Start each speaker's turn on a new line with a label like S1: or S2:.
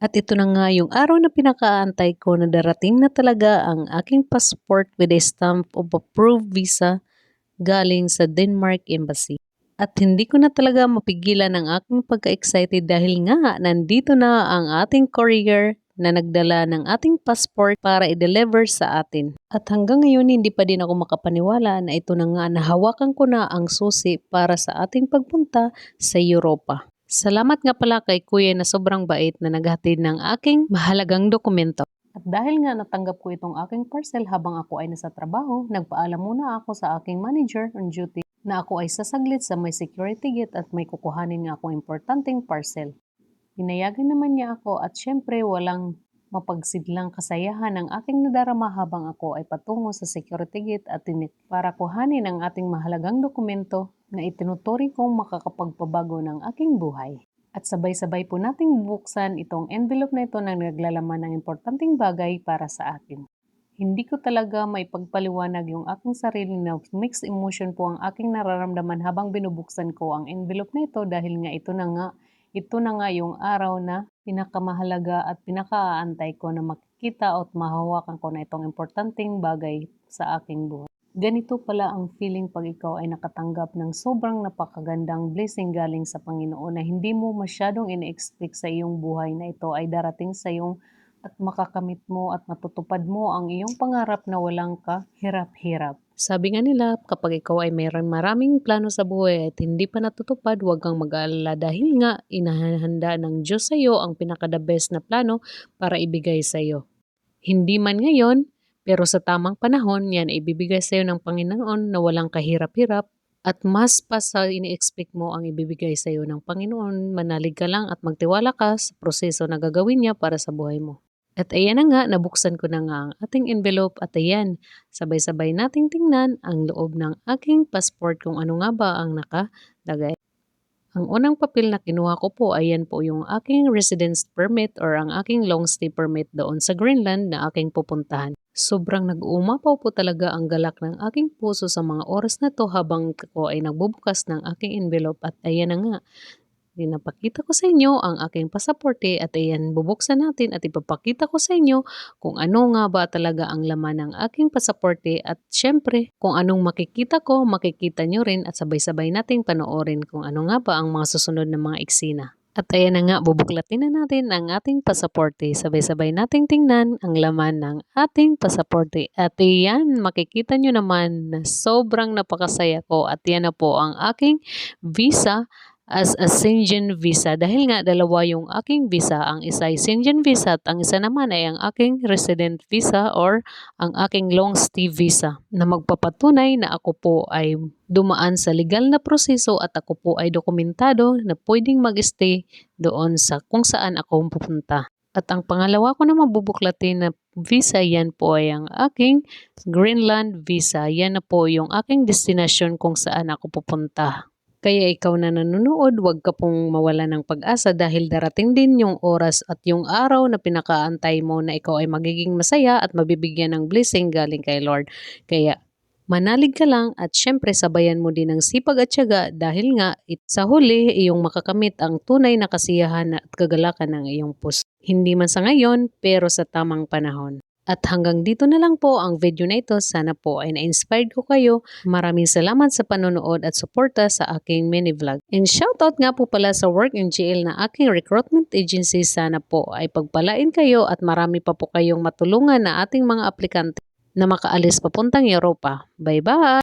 S1: At ito na nga yung araw na pinakaantay ko na darating na talaga ang aking passport with a stamp of approved visa galing sa Denmark Embassy. At hindi ko na talaga mapigilan ang aking pagka-excited dahil nga nandito na ang ating courier na nagdala ng ating passport para i-deliver sa atin. At hanggang ngayon hindi pa din ako makapaniwala na ito na nga nahawakan ko na ang susi para sa ating pagpunta sa Europa. Salamat nga pala kay Kuya na sobrang bait na naghatid ng aking mahalagang dokumento. At dahil nga natanggap ko itong aking parcel habang ako ay nasa trabaho, nagpaalam muna ako sa aking manager on duty na ako ay sasaglit sa may security gate at may kukuhanin nga akong importanteng parcel. Pinayagan naman niya ako at syempre walang mapagsidlang kasayahan ang aking nadarama habang ako ay patungo sa security gate at para kuhanin ang ating mahalagang dokumento na itinuturing kong makakapagpabago ng aking buhay. At sabay-sabay po nating bubuksan itong envelope na ito na naglalaman ng importanteng bagay para sa akin. Hindi ko talaga may pagpaliwanag yung aking sarili na mixed emotion po ang aking nararamdaman habang binubuksan ko ang envelope na ito dahil nga ito na nga yung araw na pinakamahalaga at pinakaaantay ko na makikita at mahawakan ko na itong importanteng bagay sa aking buhay. Ganito pala ang feeling pag ikaw ay nakatanggap ng sobrang napakagandang blessing galing sa Panginoon na hindi mo masyadong ine-expect sa iyong buhay na ito ay darating sa iyong at makakamit mo at matutupad mo ang iyong pangarap na walang kahirap-hirap. Sabi nga nila, kapag ikaw ay mayroon maraming plano sa buhay at hindi pa natutupad, huwag kang mag-aalala dahil nga inahanda ng Diyos sa iyo ang pinaka-the best na plano para ibigay sa iyo. Hindi man ngayon, pero sa tamang panahon, yan ibibigay sa iyo ng Panginoon na walang kahirap-hirap at mas pa sa ini-expect mo ang ibibigay sa iyo ng Panginoon. Manalig ka lang at magtiwala ka sa proseso na gagawin niya para sa buhay mo. At ayan na nga, nabuksan ko na nga ang ating envelope at ayan, sabay-sabay nating tingnan ang loob ng aking passport kung ano nga ba ang nakalagay. Ang unang papel na kinuha ko po, ayan po yung aking residence permit or ang aking long stay permit doon sa Greenland na aking pupuntahan. Sobrang nag-uumapaw po talaga ang galak ng aking puso sa mga oras na to habang ako ay nagbubukas ng aking envelope at ayan na nga. Pinapakita ko sa inyo ang aking pasaporte at ayan, bubuksan natin at ipapakita ko sa inyo kung ano nga ba talaga ang laman ng aking pasaporte at syempre kung anong makikita ko, makikita nyo rin at sabay-sabay nating panoorin kung ano nga ba ang mga susunod na mga eksena. At ayan na nga, bubuklatin na natin ang ating pasaporte. Sabay-sabay nating tingnan ang laman ng ating pasaporte. At ayan, makikita nyo naman na sobrang napakasaya ko at yan na po ang aking visa as a Schengen visa dahil nga dalawa yung aking visa, ang isa ay Schengen visa at ang isa naman ay ang aking resident visa or ang aking long stay visa na magpapatunay na ako po ay dumaan sa legal na proseso at ako po ay dokumentado na pwedeng mag-stay doon sa kung saan ako pupunta. At ang pangalawa ko na mabubuklatin na visa, yan po ay ang aking Greenland visa. Yan na po yung aking destination kung saan ako pupunta. Kaya ikaw na nanonood, huwag ka pong mawala ng pag-asa dahil darating din yung oras at yung araw na pinakaantay mo na ikaw ay magiging masaya at mabibigyan ng blessing galing kay Lord. Kaya manalig ka lang at syempre sabayan mo din ng sipag at tiyaga dahil nga sa huli iyong makakamit ang tunay na kasiyahan at kagalakan ng iyong puso. Hindi man sa ngayon pero sa tamang panahon. At hanggang dito na lang po ang video na ito. Sana po ay na-inspired ko kayo. Maraming salamat sa panonood at suporta sa aking mini vlog. And shoutout nga po pala sa Work NGL na aking recruitment agency. Sana po ay pagpalain kayo at marami pa po kayong matulungan na ating mga aplikante na makaalis papuntang Europa. Bye-bye!